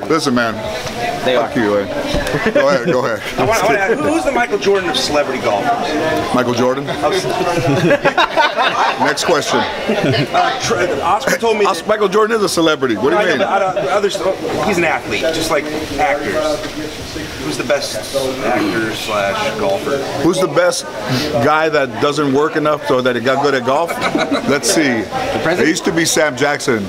Listen, man. They Fuck are. you, eh? Go ahead, go ahead. I want to ask, who's the Michael Jordan of celebrity golfers? Michael Jordan? Next question. Oscar told me that, Michael Jordan is a celebrity. What do you mean? he's an athlete, just like actors. Who's the best actor / golfer? Who's the best guy that doesn't work enough so that he got good at golf? Let's see. It used to be Sam Jackson.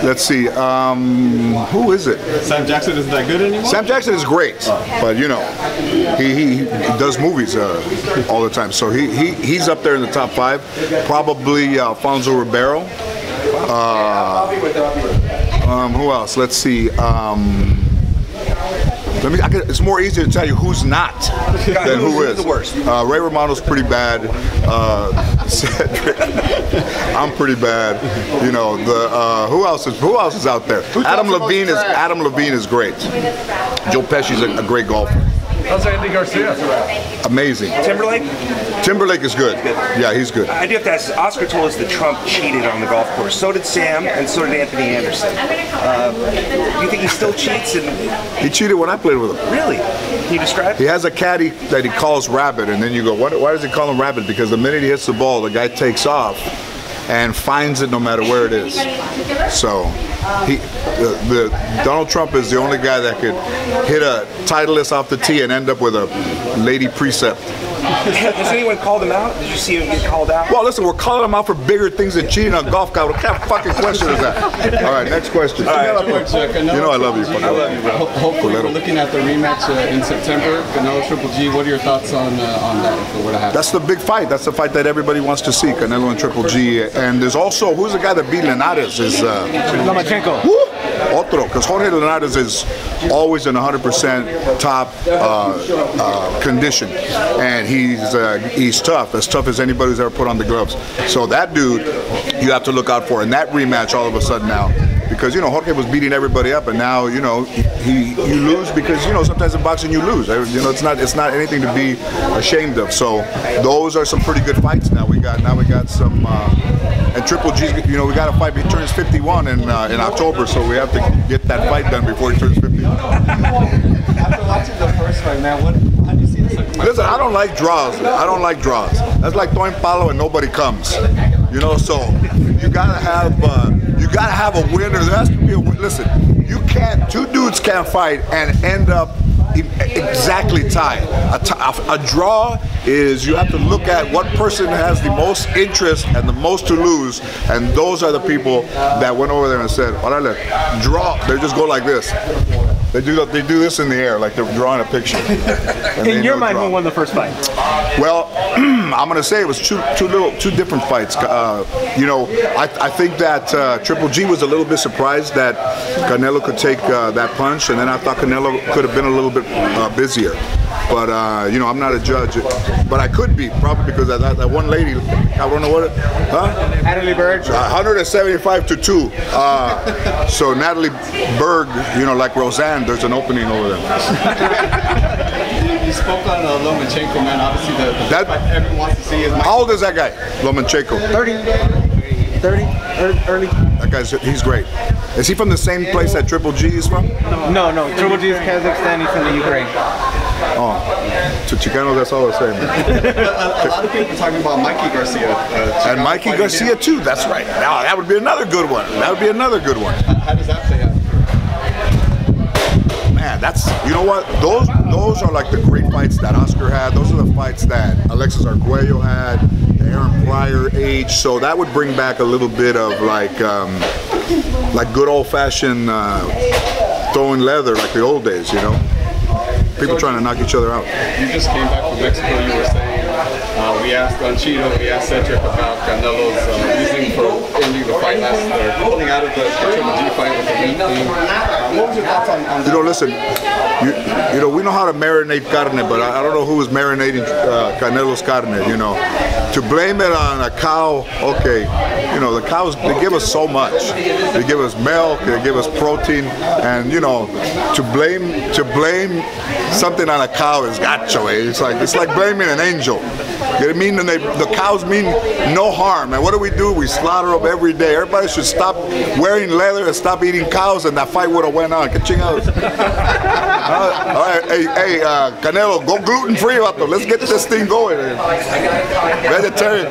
Let's see. Who is it? Sam Jackson isn't that good anymore? Sam Jackson is great, but you know, he does movies all the time. So he's up there in the top 5. Probably Alfonso Ribeiro. Who else? Let's see. It's more easy to tell you who's not than who is. The worst? Ray Romano's pretty bad. Cedric, I'm pretty bad. You know, who else is out there? Adam Levine is great. Joe Pesci's a great golfer. How's Andy Garcia? Amazing. Timberlake is good. Yeah, he's good. I do have to ask, Oscar told us that Trump cheated on the golf course. So did Sam, and so did Anthony Anderson. Do you think he still cheats? He cheated when I played with him. Really? Can you describe? He has a caddy that he calls Rabbit, and then you go, why does he call him Rabbit? Because the minute he hits the ball, the guy takes off and finds it no matter where it is. So Donald Trump is the only guy that could hit a Titleist off the tee and end up with a lady precept. Has anyone called him out? Did you see him get called out? Well, listen, we're calling him out for bigger things than cheating on golf guy. What kind of fucking question is that? All right, next question. George, you know I love you. I love you, bro. Hopefully, we're looking at the rematch in September. Canelo Triple G. What are your thoughts on that? If it were to happen? That's the big fight. That's the fight that everybody wants to see. Canelo and Triple G. And there's also who's the guy that beat Linares? Is Lomachenko. Otro, because Jorge Linares is always in 100% top condition, and he's tough, as tough as anybody who's ever put on the gloves. So that dude, you have to look out for in that rematch all of a sudden now, because you know Jorge was beating everybody up, and now you know you lose because you know sometimes in boxing you lose. You know it's not anything to be ashamed of. So those are some pretty good fights now. We got some. And Triple G, you know, we got a fight. He turns 51 in October, so we have to get that fight done before he turns 51. After watching the first fight, man, how do you see the second fight? Listen, I don't like draws. That's like throwing palo and nobody comes. You know, so you gotta have a winner. There has to be a win. Listen, two dudes can't fight and end up exactly tied. A draw is you have to look at what person has the most interest and the most to lose, and those are the people that went over there and said, "Orale, draw." They just go like this. They do this in the air like they're drawing a picture. In your mind, who won the first fight? Well, I'm gonna say it was two different fights. You know, I think that Triple G was a little bit surprised that Canelo could take that punch, and then I thought Canelo could have been a little bit busier. But you know, I'm not a judge, but I could be probably because that one lady, I don't know what, Natalie Berg. 175-2. So Natalie Berg, you know, like Roseanne, there's an opening over there. You spoke on Lomachenko, man. Obviously, the fight everyone wants to see is. How old is that guy, Lomachenko? 30, early. That guy's, he's great. Is he from the same place that Triple G is from? No. Triple G is Kazakhstan. He's from the Ukraine. Oh, to Chicanos, that's all the same. A lot of people are talking about Mikey Garcia. And Mikey Garcia too. That's right. Now that would be another good one. How does that play out? Man, that's, you know what? Those are like the great fights that Oscar had. Those are the fights that Alexis Arguello had, the Aaron Pryor age. So that would bring back a little bit of like good old-fashioned throwing leather, like the old days, you know. People trying to knock each other out. You just came back from Mexico. You were saying we asked Cheeto, we asked Cedric about Canelo's reasoning for ending the fight pulling out of the Triple G fight with the meat thing. What was your thoughts on that? You know, listen, you know, we know how to marinate carne, but I don't know who was marinating Canelo's carne, you know. To blame it on a cow, okay, you know, the cows, they give us so much. They give us milk, they give us protein, and, you know, to blame something on a cow is gacho, eh? It's like blaming an angel. You know what I mean? And the cows mean no harm. And what do? We slaughter them every day. Everybody should stop wearing leather and stop eating cows, and that fight would have went on. Que chingados. All right, hey, Canelo, go gluten-free, vato. Let's get this thing going. Vegetarian.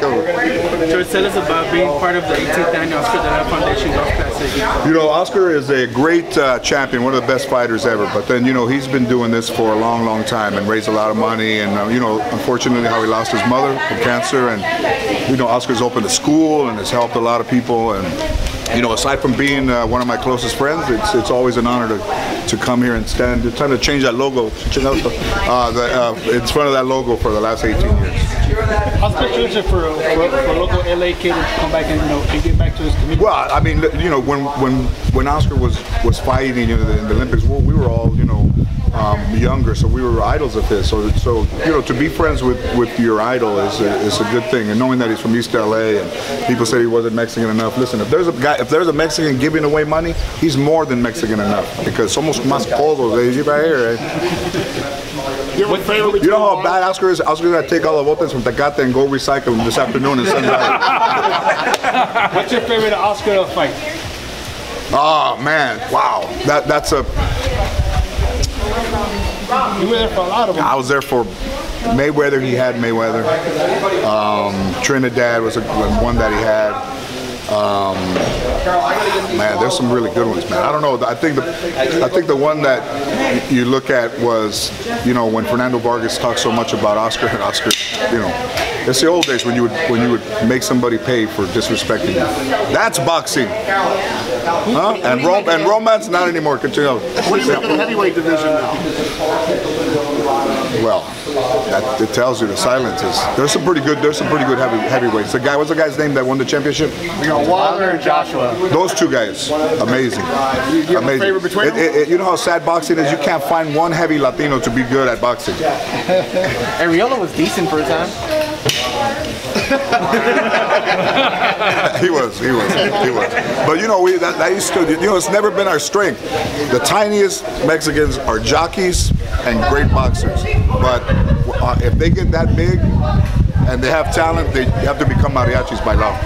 George, tell us about being part of the 18th annual Oscar de la Foundation Golf Classic. You know, Oscar is a great champion, one of the best fighters ever. But then, you know, he's been doing this for a long, long time and raised a lot of money. And, you know, unfortunately, how he lost his mother from cancer. And, you know, Oscar's opened a school and has helped a lot of people. And, you know, aside from being one of my closest friends, it's always an honor to come here and stand. They're trying to change that logo. In front of that logo for the last 18 years. How special is it for a local LA kid to come back and, you know, and get back to his community? Well, I mean, you know, when Oscar was fighting, you know, in the Olympics, we were all, you know, younger, so we were idols of his. So you know, to be friends with your idol is a good thing. And knowing that he's from East LA and people said he wasn't Mexican enough. Listen, if there's a Mexican giving away money, he's more than Mexican enough, because somos más todos, right here. Right? You know how bad Oscar is? Oscar's gonna take all the botes from Tecate and go recycle them this afternoon and send them out. What's your favorite Oscar fight? Oh man, wow, that's a. You were there for a lot of them. I was there for Mayweather. He had Mayweather. Trinidad was one that he had. Man, there's some really good ones, man. I don't know. I think the one that you look at was, you know, when Fernando Vargas talked so much about Oscar, and Oscar, you know, it's the old days when you would make somebody pay for disrespecting you. That's boxing, huh? And romance, not anymore. Continue. What do you think of the heavyweight division now? Well, it tells you the silence is. There's some pretty good heavyweights. What's the guy's name that won the championship? We got Wilder and Joshua. Those two guys, amazing. You have a favorite between them? You know how sad boxing is? You can't find one heavy Latino to be good at boxing. Ariola was decent for a time. he was. But you know, that used to, you know, it's never been our strength. The tiniest Mexicans are jockeys and great boxers. But if they get that big and they have talent, they have to become mariachis by law.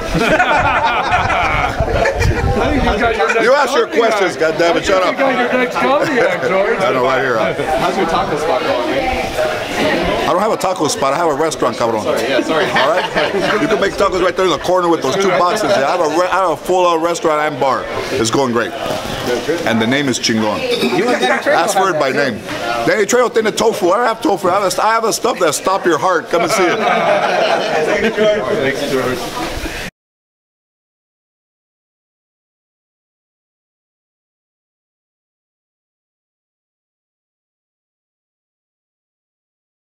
You ask your questions, goddammit, shut up. You got your next comedy act, George. I know, right here. How's your taco spot going, man? I don't have a taco spot, I have a restaurant, cabrón. Sorry. All right? You can make tacos right there in the corner with those two boxes. I have a full restaurant and bar. It's going great. And the name is Chingon. Ask for it by name. Danny Trejo tiene tofu. I don't have tofu. I have the stuff that stop your heart. Come and see it. Thanks, George.